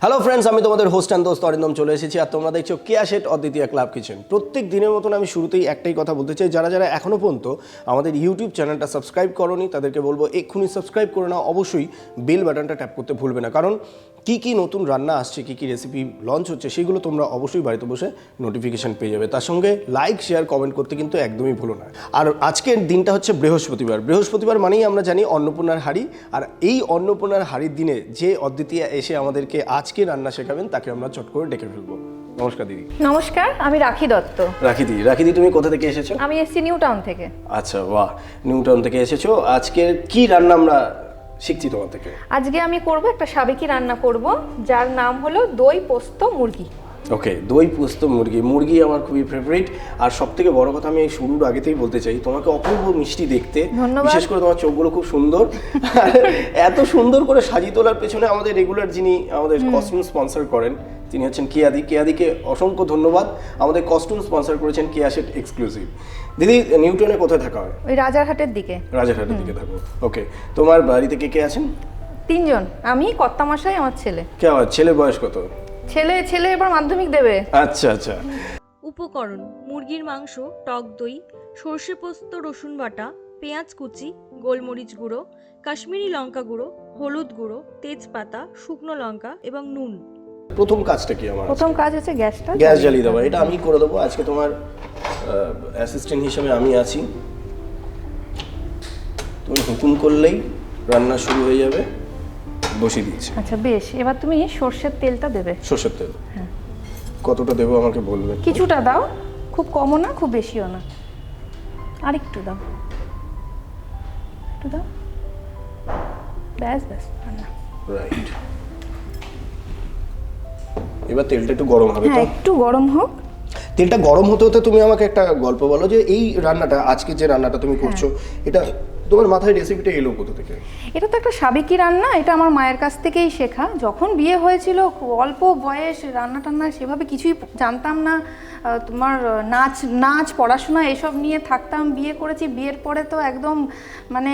Hello friends, আমি তোমাদের host and দোস্ত অরিন্দম চলে এসেছি আর তোমরা দেখছো কেয়া শেট অদ্বিতীয় ক্লাব কিচেন। প্রত্যেক দিনের মতন আমি শুরুতেই একটাই কথা বলতে চাই, যারা যারা এখনও পর্যন্ত আমাদের ইউটিউব চ্যানেলটা সাবস্ক্রাইব করোনি তাদেরকে বলবো এক্ষুনি সাবস্ক্রাইব করে নাও। অবশ্যই বেল বাটনটা ট্যাপ করতে ভুলবে না, কারণ কী কী নতুন রান্না আসছে, কী কী রেসিপি লঞ্চ হচ্ছে সেগুলো তোমরা অবশ্যই বাড়িতে বসে নোটিফিকেশান পেয়ে যাবে। তার সঙ্গে লাইক শেয়ার কমেন্ট করতে কিন্তু একদমই ভুলো না। আর আজকের দিনটা হচ্ছে বৃহস্পতিবার মানেই আমরা জানি অন্নপূর্ণার হাঁড়ি। আর এই অন্নপূর্ণার হাঁড়ির দিনে যে অদ্বিতীয়া এসে আমাদেরকে আজকে রান্না শেখাবেন তাকে আমরা চট করে ডেকে ফেলবো। নমস্কার দিদি। নমস্কার, আমি রাখি দত্ত। রাখি দি তুমি কোথা থেকে এসেছো? আমি এসেছি নিউ টাউন থেকে। আচ্ছা, বাহ, নিউ টাউন থেকে এসেছো। আজকে কি রান্না আমরা শিখছি তোমার থেকে? আজকে আমি করব একটা সাবেকি রান্না করব, যার নাম হলো দই পোস্ত মুরগি। ওকে, দই পোস্ত মুরগি আমার খুবই ফেভারিট। আর সব থেকে বড় কথা আমি এই শুরুর আগেতেই বলতে চাই, তোমাকে অপূর্ব মিষ্টি দেখতে, বিশেষ করে তোমার চোখগুলো খুব সুন্দর। এত সুন্দর করে সাজিয়ে তোলার পেছনে আমাদের রেগুলার যিনি আমাদের কস্টিউম স্পন্সর করেন তিনি হচ্ছেন কেয়াদিকে অসংখ্য ধন্যবাদ। আমাদের কস্টিউম স্পন্সর করেছেন কেয়া শেট এক্সক্লুসিভ। দিদি, নিউটনে কোথায় থাকা হয়? ওই রাজারহাটের দিকে থাকো। ওকে, তোমার বাড়িতে কে কে আছেন? 3 জন, আমি কর্তামশাই, আমার ছেলে। কে আমার ছেলের বয়স কত? ছেলে এবার মাধ্যমিক দেবে। আচ্ছা। উপকরণ: মুরগির মাংস, টক দই, সর্ষে পোস্ত, রসুন বাটা, পেঁয়াজ কুচি, গোলমরিচ গুঁড়ো, কাশ্মীরি লঙ্কা গুঁড়ো, হলুদ গুঁড়ো, তেজপাতা, শুকনো লঙ্কা এবং নুন। প্রথম কাজটা কি আমার? প্রথম কাজ হচ্ছে গ্যাস জ্বালিয়ে দেওয়া। এটা আমি করে দেবো আজকে, তোমার অ্যাসিস্ট্যান্ট হিসেবে আমি আছি। তুমি হুকুম করলেই রান্না শুরু হয়ে যাবে। বসিয়ে দিয়েছি। আচ্ছা বেশ, এবার তুমি সর্ষের তেলটা দেবে। সর্ষের তেল? হ্যাঁ। কতটা দেবো আমাকে বলবে? কিছুটা দাও, খুব কমও না খুব বেশিও না, আর একটু দাও, ব্যাস রান্না। রাইট। এবার তেলটা একটু গরম হবে। হ্যাঁ, একটু গরম হোক। তেলটা গরম হতে হতে তুমি আমাকে একটা গল্প বলো যে এই রান্নাটা, আজকে যে রান্নাটা তুমি করছো, এটা তোমার মাথায় রেসিপিটা এলো কোথা থেকে? এটা তো একটা সাবেকি রান্না, এটা আমার মায়ের কাছ থেকেই শেখা। যখন বিয়ে হয়েছিল, অল্প বয়স, রান্না টান্না সেভাবে কিছুই জানতাম না। তোমার নাচ পড়াশোনা এসব নিয়ে থাকতাম। বিয়ে করেছি, বিয়ের পরে তো একদম মানে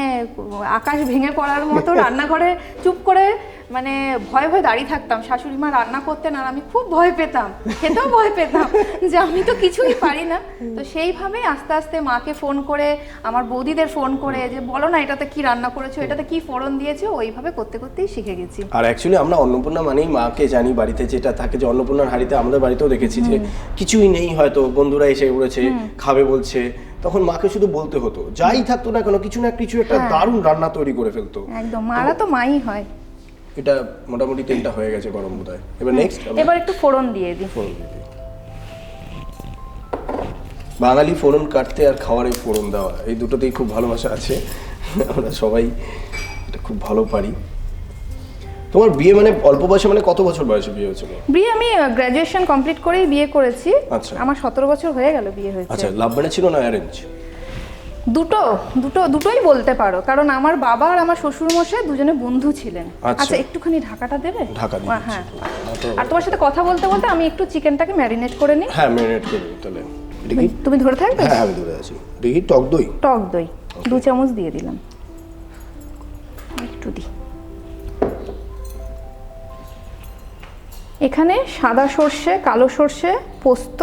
আকাশ ভেঙে পড়ার মতো রান্নাঘরে চুপ করে মানে ভয়ে দাঁড়িয়ে থাকতাম। শাশুড়ি মা রান্না করতেন আর আমি খুব ভয় পেতাম, খেতেও ভয় পেতাম যে আমি তো কিছুই পারি না। তো সেইভাবে আস্তে আস্তে মাকে ফোন করে, আমার বৌদিদের ফোন করে যে বলো না এটাতে কি রান্না করেছো, এটাতে কি ফোড়ন দিয়েছো, ওইভাবে করতেই শিখে গেছি। আর অ্যাকচুয়ালি আমরা অন্নপূর্ণা মানেই মাকে জানি, বাড়িতে যেটা থাকে যে অন্নপূর্ণার হাঁড়িতে, আমাদের বাড়িতেও দেখেছি যে কিছুই নেই, হয়তো বন্ধুরা এসে পড়েছে খাবে বলছে, তখন মাকে শুধু বলতে হতো, যাই থাকতো না কেন কিছু না কিছু একটা দারুণ রান্না তৈরি করে ফেলতো। একদম, মারা তো মাই হয়। এটা মোটামুটি তেলটা হয়ে গেছে গরম বোধহয়। এবার নেক্সট এবার একটু ফোড়ন দিয়ে দিই। বাঙালি ফোড়ন কাটতে আর খাওয়ারে ফোড়ন দেওয়া, এই দুটোতেই খুব ভালোবাসা আছে। আমরা সবাই এটা খুব ভালো পারি। তোমার বিয়ে মানে অল্প বয়সে, মানে কত বছর বয়সে বিয়ে হয়েছিল? বিয়ে আমি গ্র্যাজুয়েশন কমপ্লিট করেই বিয়ে করেছি। আচ্ছা। আমার 17 বছর হয়ে গেল বিয়ে হয়েছে। আচ্ছা, লাভ ম্যারেজ ছিল না অ্যারেঞ্জ? দুটোই বলতে পারো, কারণ আমার বাবা আর আমার শ্বশুর মশাই দুজনে বন্ধু ছিলেন। আচ্ছা, একটুখানি ঢাকাটা দেবে? ঢাকা দিয়ে। হ্যাঁ। আর তোমার সাথে কথা বলতে আমি একটু চিকেনটাকে ম্যারিনেট করে নিই। হ্যাঁ, ম্যারিনেট করে নিই তাহলে। তুমি ধরে থাকবে? হ্যাঁ, আমি ধরে আছি। দেখি, টক দই 2 চামচ দিয়ে দিলাম। একটু দিই। এখানে সাদা সর্ষে, কালো সর্ষে, পোস্ত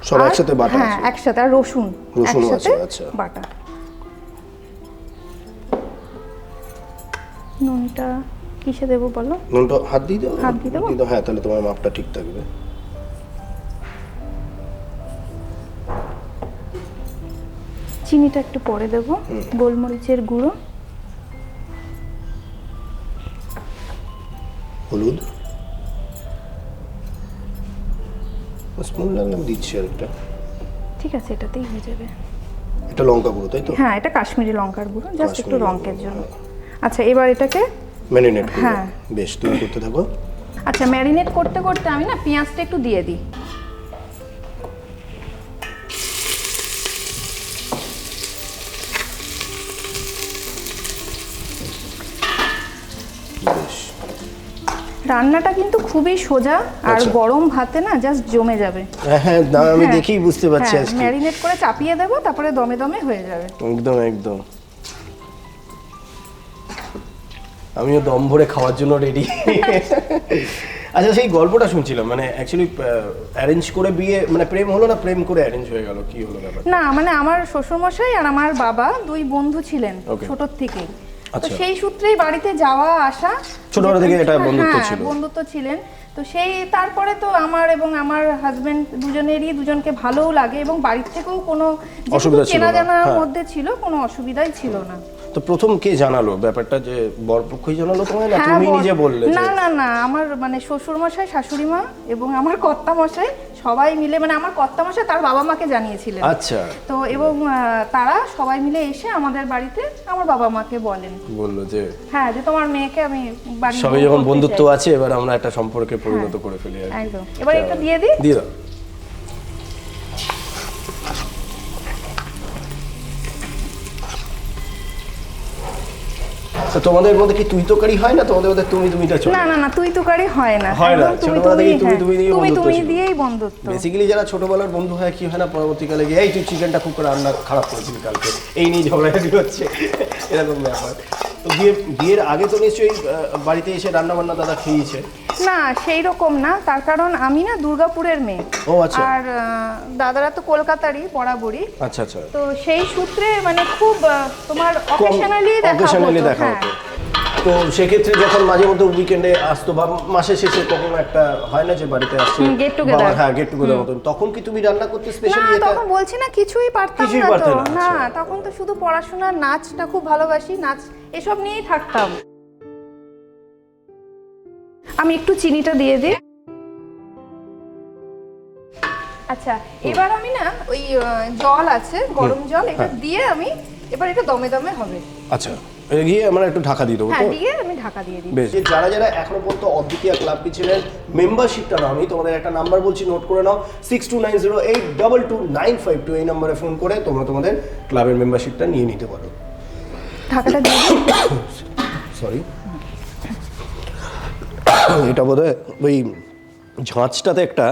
সব একসাথে বাটা। হ্যাঁ, একসাথে। আর রসুন একসাথে বাটা। নুনটা কিসে দেবো বলো? নুনটা হাত দিয়ে দাও। হাত দিয়ে দেবো? হ্যাঁ, তাহলে তোমার মাপটা ঠিক থাকবে। চিনিটা একটু পরে দেবো। গোলমরিচের গুঁড়ো, হলুদ স্পুন লাগলাম দিচ্ছি আর একটা। ঠিক আছে, এটাতেই হয়ে যাবে। এটা লঙ্কা গুঁড়ো, তাই তো? হ্যাঁ, এটা কাশ্মীরি লঙ্কার গুঁড়ো, জাস্ট একটু রঙের জন্য। আচ্ছা, এবার এটাকে ম্যারিনেট করব। হ্যাঁ, বেশ, তুমি করতে থাকো। আচ্ছা, ম্যারিনেট করতে করতে আমি না পেঁয়াজটা একটু দিয়ে দিই। রান্নাটা কিন্তু খুবই সোজা, আর গরম ভাতে না জাস্ট জমে যাবে। হ্যাঁ, আমি দেখেই বুঝতে পারছি। আজকে ম্যারিনেট করে চাপিয়ে দেবো, তারপরে দমে দমে হয়ে যাবে। একদম। আমিও দম ভরে খাওয়ার জন্য রেডি। আচ্ছা, সেই গল্পটা শুনছিলাম, মানে অ্যাকচুয়ালি অ্যারেঞ্জ করে বিয়ে, মানে প্রেম হলো না প্রেম করে অ্যারেঞ্জ হয়ে গেল, কি হলো ব্যাপার? না মানে আমার শ্বশুরমশাই আর আমার বাবা দুই বন্ধু ছিলেন ছোটর থেকেই, তো সেই সূত্রেই বাড়িতে যাওয়া আসা, ছোটবেলা থেকে এটা বন্ধুত্ব ছিল। বন্ধুত্ব ছিলেন। তো সেই তারপরে তো আমার এবং আমার হাজবেন্ড দুজনকে ভালোও লাগে, এবং বাড়ির থেকেও কোনো চেনা জানার মধ্যে ছিল, কোনো অসুবিধাই ছিল না। তো প্রথম কে জানালো ব্যাপারটা, যে বরপক্ষই জানালো তোমায় না তুমি নিজে বললে? না না না, আমার মানে শ্বশুর মশাই, শাশুড়ি মা এবং আমার কর্তা মশাই সবাই মিলে, মানে আমার কর্তা মশাই তার বাবা মাকে জানিয়েছিলেন। আচ্ছা। তো এবং তারা সবাই মিলে এসে আমাদের বাড়িতে আমার বাবা মাকে বললো যে হ্যাঁ, যে তোমার মেয়েকে আমি বাড়ি, সবাই যখন বন্ধুত্ব আছে এবার আমরা একটা সম্পর্কে পরিণত করে ফেলি। একদম। এবার এটা দিয়ে দাও। তো তোমাদের মধ্যে কি তুই তোকারি হয় না? তোমাদের মধ্যে তুমিটা চলে? না না না, তুই তোকারি হয় না, ছোটবেলা থেকে তুমি দিয়েই বন্ধুত্ব। বেসিক্যালি যারা ছোটবেলার বন্ধু হয় কি হয় না, পরবর্তীকালে গিয়ে এই তুই চিকেনটা খুব করে রান্না খারাপ করেছিলি কালকে, এই নিয়ে ঝগড়াঝাটি হচ্ছে, এরকম ব্যাপার। তো বিয়ের আগে তো নিশ্চয়ই বাড়িতে এসে রান্না বান্না দাদা খেয়েছে? না সেই রকম না, তার কারণ আমি না দুর্গাপুরের মেয়ে, আর দাদারা তো কলকাতারই বরাবরই। আচ্ছা আচ্ছা। তো সেই সূত্রে মানে খুব তোমার অকেশনালি দেখা হতো। তো সেক্ষেত্রে যখন মাঝে মধ্যে উইকেন্ডে আসতো বা মাসের শেষে কখনো একটা হয় না যে বাড়িতে আসছে গেট টুগেদার, হ্যাঁ গেট টুগেদার মতন, তখন কি তুমি রান্না করতে স্পেশালি? না তখন বলছি না কিছুই পারতাম না, না তখন তো শুধু পড়াশোনা, নাচটা খুব ভালোবাসি, নাচ এসব নিয়েই থাকতাম। আমি একটু চিনিটা দিয়ে দিই। আচ্ছা, এবার আমি না ওই জল আছে, গরম জল, এটা দিয়ে আমি এবার এটা দমে দমে হবে। আচ্ছা, গিয়ে আমরা একটু ঢাকা দিয়ে দেবো। হ্যাঁ, দিয়ে আমি ঢাকা দিয়ে দিই। বেশ। যারা যারা এখনো পর্যন্ত অদ্বিতীয় ক্লাব কিচেনের মেম্বারশিপটা নাও, আমি তোমাদের একটা নাম্বার বলছি, নোট করে নাও, 6290822952। এই নম্বরে ফোন করে তোমরা তোমাদের ক্লাবের মেম্বারশিপটা নিয়ে নিতে পারো। ঢাকাটা দিয়ে দিই। সরি, এটা বোধহয় ওই ঝাঁচটাতে একটা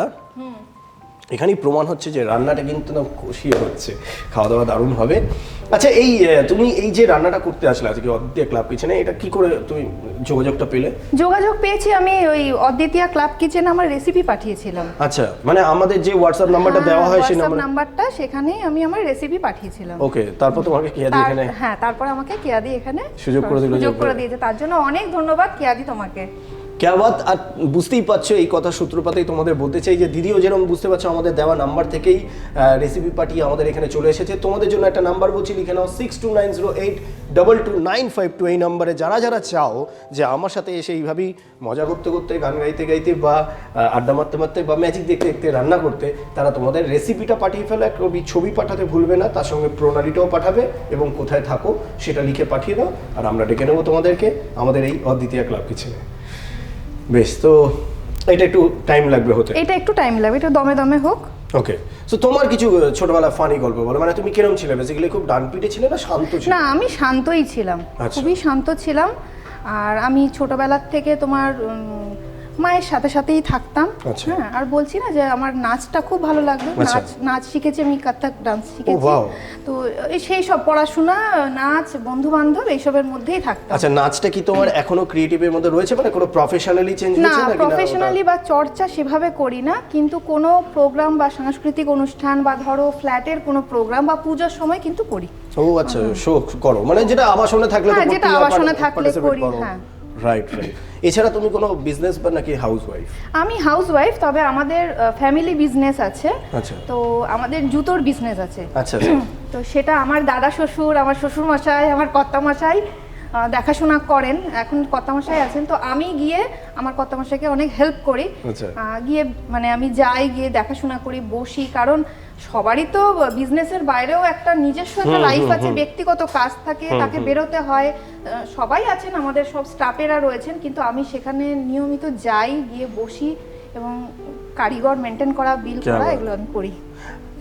এখানেই প্রমাণ হচ্ছে যে রান্নাটা কিন্তু না কষিয়ে হচ্ছে, খাওয়া দাওয়া দারুণ হবে। আচ্ছা, তুমি এই যে রান্নাটা করতে আসলে আজকে অদ্বিতীয় ক্লাব কিচেনে, এটা কি করে তুমি যোগাযোগটা পেলে? যোগাযোগ পেয়েছি আমি ওই অদ্বিতীয় ক্লাব কিচেনে আমার রেসিপি পাঠিয়েছিলাম। আচ্ছা, মানে আমাদের যে হোয়াটসঅ্যাপ নাম্বারটা দেওয়া হয় সেই নাম্বারটা, সেখানেই আমি আমার রেসিপি পাঠিয়েছিলাম। ওকে, তারপর তোমাকে কেয়াদি এখানে, হ্যাঁ তারপর আমাকে কেয়াদি এখানে সুযোগ করে দিয়েছে, তার জন্য অনেক ধন্যবাদ কেয়াদি তোমাকে। কেয়াবাত। আর বুঝতেই পারছো, এই কথা সূত্রপাতেই তোমাদের বলতে চাই যে দিদিও যেরকম বুঝতে পারছো আমাদের দেওয়া নাম্বার থেকেই রেসিপি পাঠিয়ে আমাদের এখানে চলে এসেছে। তোমাদের জন্য একটা নাম্বার বলছি, লিখে নাও 6290822952। এই নাম্বারে যারা যারা চাও যে আমার সাথে এসে এইভাবেই মজা করতে করতে, গান গাইতে গাইতে বা আড্ডা মারতে মারতে বা ম্যাজিক দেখতে দেখতে রান্না করতে, তারা তোমাদের রেসিপিটা পাঠিয়ে ফেলো, একটা ছবি পাঠাতে ভুলবে না, তার সঙ্গে প্রণালীটাও পাঠাবে এবং কোথায় থাকো সেটা লিখে পাঠিয়ে দাও, আর আমরা ডেকে নেবো তোমাদেরকে আমাদের এই অদ্বিতীয় ক্লাব কিচেনে। বেশ, তো এটা একটু টাইম লাগবে হতে, এটা দমে দমে হোক। ওকে। সো তোমার কিছু ছোটবেলা ফানি গল্প বলো, মানে তুমি কিরকম ছিলে? বেসিক্যালি খুব ডানপিটে ছিলে না শান্ত ছিলে? না, আমি শান্তই ছিলাম, খুবই শান্ত ছিলাম। আর আমি ছোটবেলার থেকে তোমার মায়ের সাথে সাথেই থাকতাম। হ্যাঁ, আর বলছি না যে আমার নাচটা খুব ভালো লাগতো, নাচ শিখেছি আমি, কত্থক ডান্স শিখেছি। তো সেই সব পড়াশোনা, নাচ, বন্ধু বান্ধব এইসবের মধ্যেই থাকতাম। আচ্ছা, নাচটা কি তোমার এখনো ক্রিয়েটিভের মধ্যে রয়েছে, মানে কোনো প্রফেশনালি চেঞ্জ হয়েছে নাকি? না, প্রফেশনালি বা চর্চা সেভাবে করি না, কিন্তু কোনো প্রোগ্রাম বা সাংস্কৃতিক অনুষ্ঠান বা ধরো ফ্ল্যাটের কোনো প্রোগ্রাম বা পূজার সময় কিন্তু করি। ও আচ্ছা, শো করো, মানে যেটা আবাসনে থাকলে তো যেটা আবাসনে থাকলে করি। হ্যাঁ, রাইট। এছাড়া তুমি কোনো বিজনেস বা নাকি হাউসওয়াইফ? আমি হাউসওয়াইফ, তবে আমাদের ফ্যামিলি বিজনেস আছে। আচ্ছা। তো আমাদের জুতোর বিজনেস আছে। আচ্ছা। তো সেটা আমার দাদা শ্বশুর, আমার শ্বশুর মশাই, আমার কর্তা মশাই দেখাশোনা করেন। এখন কর্তা মশাই আছেন, তো আমি গিয়ে আমার কর্তা মশাইকে অনেক হেল্প করি। গিয়ে মানে আমি যাই, গিয়ে দেখাশোনা করি, বসি, কারণ সবারই তো বিজনেসের বাইরেও একটা নিজস্ব একটা লাইফ আছে, ব্যক্তিগত কাজ থাকে, তাকে বেরোতে হয়। সবাই আছেন, আমাদের সব স্টাফেরা রয়েছেন, কিন্তু আমি সেখানে নিয়মিত যাই, গিয়ে বসি এবং কারিগর মেনটেন করা, বিল করা, এগুলো আমি করি।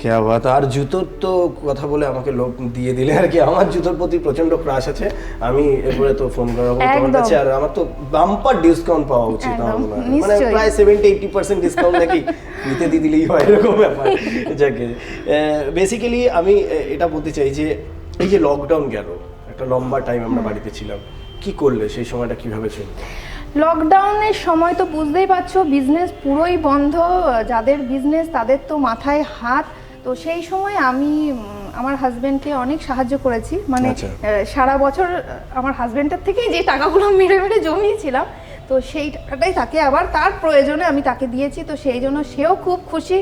क्या बात। আর জুতোর তো কথা বলে আমাকে লোক দিয়ে দিলে আর কি, আমার জুতোর প্রতি প্রচন্ড ক্রাশ আছে। আমি এরপরে তো ফোন করাবো তোমার কাছে, আর আমার তো বাম্পার ডিসকাউন্ট পাওয়া উচিত, মানে প্রায় 70-80% ডিসকাউন্ট নাকি নিতে দিয়ে দিলেই হয়, এরকম ব্যাপার। যাকে বেসিক্যালি আমি এটা বলতে চাই যে এই যে লকডাউন গেল, একটা লম্বা টাইম আমরা বাড়িতে ছিলাম, কি করলে সেই সময়টা, কিভাবে চলবে? লকডাউনের সময় তো বুঝতেই পারছো, বিজনেস পুরোই বন্ধ। যাদের বিজনেস তাদের তো মাথায় হাত। তো সেই সময় আমি আমার হাজব্যান্ডকে অনেক সাহায্য করেছি, মানে সারা বছর আমার হাজব্যান্ডের থেকেই যে টাকাগুলো মেরে মেরে জমিয়েছিলাম, তো সেই টাকাটাই তাকে আবার তার প্রয়োজনে আমি তাকে দিয়েছি। তো সেই জন্য সেও খুব খুশি,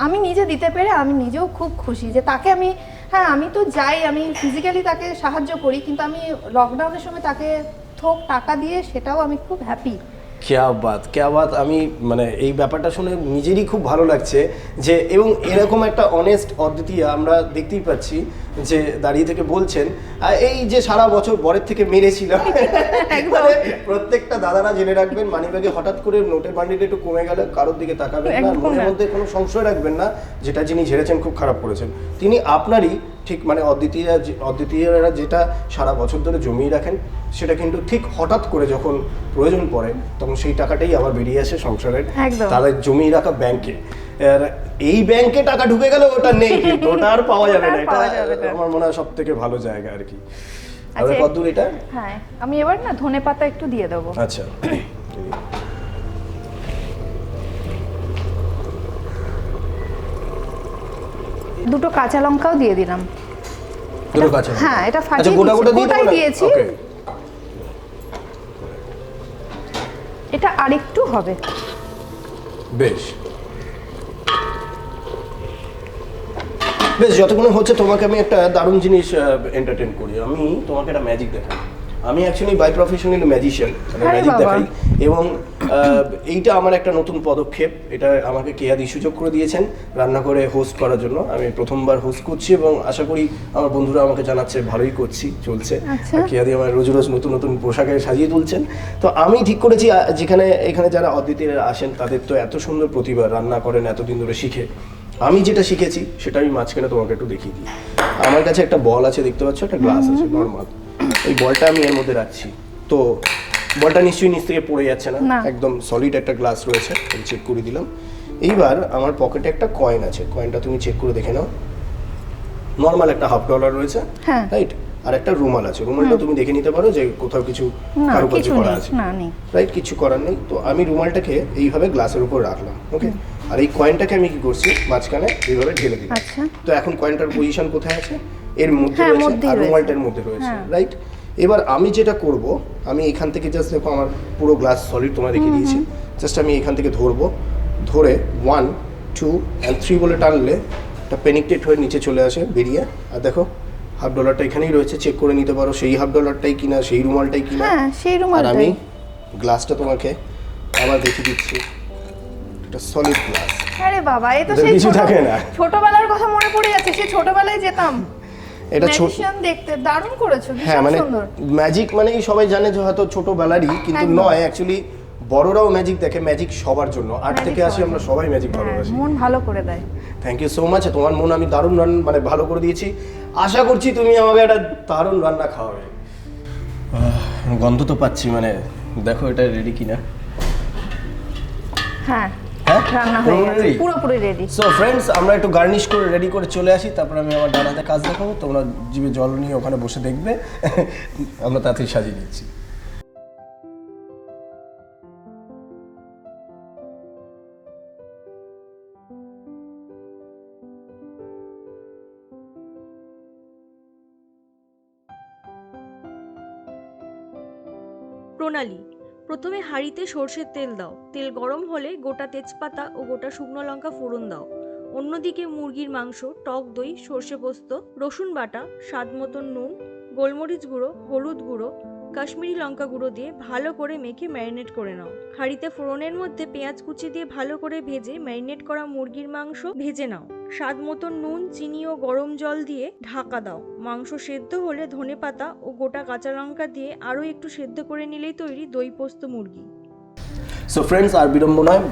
আমি নিজে দিতে পেরে আমি নিজেও খুব খুশি যে তাকে আমি, হ্যাঁ আমি তো যাই, আমি ফিজিক্যালি তাকে সাহায্য করি, কিন্তু আমি লকডাউনের সময় তাকে থোক টাকা দিয়ে সেটাও আমি খুব হ্যাপি। ক্যা বাত। আমি মানে এই ব্যাপারটা শুনে নিজেরই খুব ভালো লাগছে যে, এবং এরকম একটা অনেস্ট অদ্বিতীয় আমরা দেখতেই পাচ্ছি যে দাঁড়িয়ে থেকে বলছেন এই যে সারা বছর বরের থেকে মেরেছিলাম। মানে প্রত্যেকটা দাদারা জেনে রাখবেন, মানিব্যাগে হঠাৎ করে নোটের বান্ডিলটা একটু কমে গেলে কারোর দিকে তাকাবেন না, মনের মধ্যে কোনো সংশয় রাখবেন না যেটা যিনি ঝেড়েছেন খুব খারাপ করেছেন। তিনি আপনারই ঠিক মানে অদ্বিতীয়রা যেটা সারা বছর ধরে জমিয়ে রাখেন সেটা কিন্তু ঠিক হঠাৎ করে যখন প্রয়োজন পড়ে তখন সেই টাকাটাই আবার বেরিয়ে আসে সংসারের তাদের জমিয়ে রাখা ব্যাংকে। আর এই ব্যাংকে টাকা ঢুকে গেলে ওটা নেই, কিন্তু ওটা আর পাওয়া যাবে না। এটা আমার মনে হয় সব থেকে ভালো জায়গা আর কি। আর কতদূর এটা? হ্যাঁ, আমি এবার না ধনেপাতা একটু দিয়ে দেবো। আচ্ছা, দুটো কাঁচা লঙ্কাও দিয়ে দিলাম। দুটো কাঁচা? হ্যাঁ, এটা ফাটিয়ে গোটাই দিয়েছি। এটা আরেকটু হবে। বেশ যতক্ষণ হচ্ছে তোমাকে আমি একটা দারুণ জিনিস এন্টারটেইন করি। আমি তোমাকে একটা ম্যাজিক দেখাই। আমি অ্যাকচুয়ালি বাই প্রফেশনাল ম্যাজিশিয়ান, মানে ম্যাজিক দেখাই। এবং এইটা আমার একটা নতুন পদক্ষেপ। এটা আমাকে কেয়াদি সুযোগ করে দিয়েছেন রান্না করে হোস্ট করার জন্য। আমি প্রথমবার হোস্ট করছি এবং আশা করি আমার বন্ধুরা আমাকে জানাচ্ছে ভালোই করছি, চলছে। কেয়াদি আমার রোজ রোজ নতুন নতুন পোশাকে সাজিয়ে তুলছেন। তো আমি ঠিক করেছি এখানে যারা অদ্বিতীয়রা আসেন তাদের তো এত সুন্দর প্রতিভা, রান্না করেন এতদিন ধরে শিখে। আমি যেটা শিখেছি সেটা আমি মাঝখানে তোমাকে একটু দেখিয়ে দিই। আমার কাছে একটা বল আছে, দেখতে পাচ্ছ, একটা গ্লাস আছে নর্মাল। এই বলটা আমি এর মধ্যে রাখছি। তো বলটা নিশ্চয়ই নিচ থেকে পড়ে যাচ্ছে না, একদম সলিড একটা গ্লাস রয়েছে। আমি চেক করে দিলাম। এইবার আমার পকেটে একটা কয়েন আছে, কয়েনটা তুমি চেক করে দেখে নাও। নর্মাল একটা $1/2 রয়েছে, রাইট? আর একটা রুমাল আছে, রুমালটা তুমি দেখে নিতে পারো যে কোথাও কিছু কারুকার্য করা আছে, রাইট? কিছু করার নেই। তো আমি রুমালটাকে এইভাবে গ্লাসের উপর রাখলাম, ওকে? আর এই কয়েনটাকে আমি কি করছি, মাঝখানে এইভাবে ঢেলে দিলাম। তো এখন কয়েনটার পজিশন কোথায় আছে? এর মধ্যে রয়েছে, আর রুমালটার মধ্যে রয়েছে, রাইট? এবার আমি যেটা করব, আমি এখান থেকে জাস্ট দেখো আমার পুরো গ্লাস সলিড তোমায় দেখিয়ে দিয়েছি। জাস্ট আমি এখান থেকে ধরবো, ধরে 1 2 and 3 বলে টানলে একটা পেনিকটেট হয়ে নিচে চলে আসে বেরিয়ে। আর দেখো $1/2 এখানেই রয়েছে, চেক করে নিতে পারো সেই $1/2টাই কিনা, সেই রুমালটাই কিনা। আর আমি গ্লাসটা তোমাকে আবার দেখিয়ে দিচ্ছি, এটা সলিড গ্লাস। আরে বাবা, এই তো সেই ছোটবেলার কথা মনে পড়ে যাচ্ছে, সেই ছোটবেলায় যেতাম। এটা ম্যাজিশিয়ান দেখতে দারুণ করেছো, হ্যাঁ মানে ম্যাজিক মানে সবাই জানে যে হয়তো ছোটবেলারই, কিন্তু নয়, অ্যাকচুয়ালি বড়রাও ম্যাজিক দেখে। ম্যাজিক সবার জন্য, আর্ট থেকে আসি আমরা সবাই, ম্যাজিক ভালোবাসি। মন ভালো করে দেয়। Thank you so much. তোমার মন আমি দারুণ মানে ভালো করে দিয়েছি। আশা করছি তুমি আমাকে একটা দারুণ রান্না খাওয়াবে। গন্ধ তো পাচ্ছি, মানে দেখো এটা রেডি কিনা। হ্যাঁ, রান্না হয়ে গেছে, পুরোপুরি রেডি। সো ফ্রেন্ডস, আমরা একটু গার্নিশ করে রেডি করে চলে আসি, তারপর আমি আমার ডানাতে কাজ দেখাবো, তোমরা জিভে জল নিয়ে ওখানে বসে দেখবে। আমরা তাড়াতাড়ি সাজিয়ে দিচ্ছি। প্রণালী: প্রথমে হাঁড়িতে সর্ষের তেল দাও। তেল গরম হলে গোটা তেজপাতা ও গোটা শুকনো লঙ্কা ফোড়ন দাও। অন্যদিকে মুরগির মাংস, টক দই, সর্ষে পোস্ত, রসুন বাটা, স্বাদ মতন নুন, গোলমরিচ গুঁড়ো, হলুদ গুঁড়ো, কাশ্মীরি লঙ্কা গুঁড়ো দিয়ে ভালো করে মেখে ম্যারিনেট করে নাও। হাঁড়িতে ফোড়নের মধ্যে পেঁয়াজ কুচি দিয়ে ভালো করে ভেজে ম্যারিনেট করা মুরগির মাংস ভেজে নাও। স্বাদ মতন নুন, চিনি ও গরম জল দিয়ে ঢাকা দাও। মাংস সেদ্ধ হলে ধনেপাতা ও গোটা কাঁচা লঙ্কা দিয়ে আরও একটু সেদ্ধ করে নিলেই তৈরি দই পোস্ত মুরগি। সো ফ্রেন্ডস, আর বিলম্ব নয়,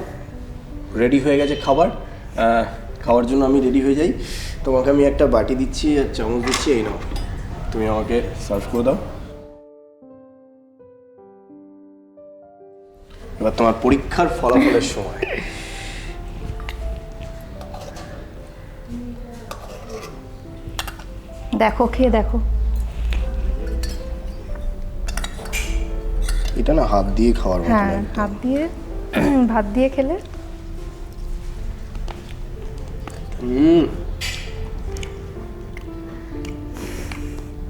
রেডি হয়ে গেছে খাবার। খাওয়ার জন্য আমি রেডি হয়ে যাই। তোমাকে আমি একটা বাটি দিচ্ছি আর চামচ দিচ্ছি, এই নাও, তুমি আমাকে সার্ভ করে দাও। এবার তোমার পরীক্ষার ফলাফলের সময়। দেখো, খেয়ে দেখো। এটা না হাত দিয়ে খাওয়ার মতো হ্যাঁ লাগতো। হাত দিয়ে ভাত দিয়ে খেলে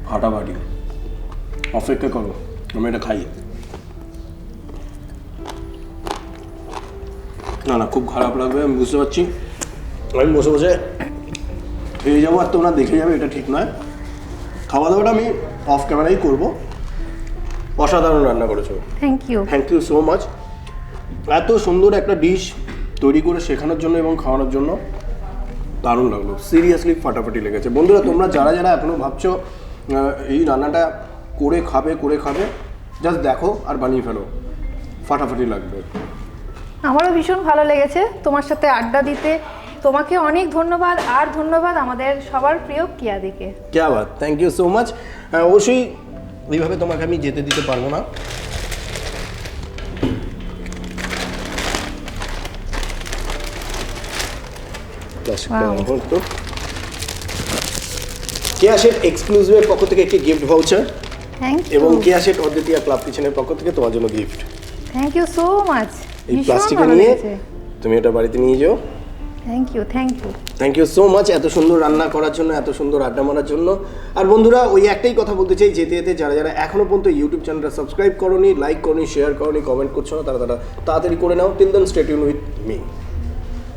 ফাটাফাটি। অপেক্ষা করো, আমি এটা খাই। না না, খুব খারাপ লাগবে, আমি বুঝতে পারছি। আমি বসে বসে খেয়ে যাবো আর তোমরা দেখে যাবে, এটা ঠিক নয়। খাওয়া দাওয়াটা আমি অফ ক্যামেরাই করবো। অসাধারণ রান্না করেছো, thank you. Thank you so much. এত সুন্দর একটা ডিশ তৈরি করে শেখানোর জন্য এবং খাওয়ানোর জন্য দারুণ লাগলো, সিরিয়াসলি ফাটাফাটি লেগেছে। বন্ধুরা, তোমরা যারা যারা এখনও ভাবছো এই রান্নাটা করে খাবে, জাস্ট দেখো আর বানিয়ে ফেলো, ফাটাফাটি লাগবে। আমারও ভীষণ ভালো লেগেছে তোমার সাথে আড্ডা দিতে। তোমাকে অনেক ধন্যবাদ, আর ধন্যবাদ আমাদের সবার প্রিয় কিয়াদিকে। ক্যা Baat, thank you so much. অবশ্যই এইভাবে তোমাকে আমি যেতে দিতে পারবো না। কেয়া শেট এক্সক্লুসিভের পক্ষ থেকে একটি গিফট ভাউচার থ্যাংক ইউ। এবং কেয়া শেট অদ্বিতীয় ক্লাব কিচেনের পক্ষ থেকে তোমার জন্য gift. Thank you so much. এই প্লাস্টিকে নিয়ে তুমি এটা বাড়িতে নিয়ে যাও। Thank you, thank you. Thank you so much এত সুন্দর রান্না করার জন্য, এত সুন্দর আড্ডা মারার জন্য। আর বন্ধুরা, ওই একটাই কথা বলতে চাই, যেতে যেতে যারা যারা এখনো পর্যন্ত ইউটিউব চ্যানেলটা সাবস্ক্রাইব করোনি, লাইক করোনি, শেয়ার করোনি, কমেন্ট করছো না, তারা তাড়াতাড়ি করে নাও। Till then stay tune with me.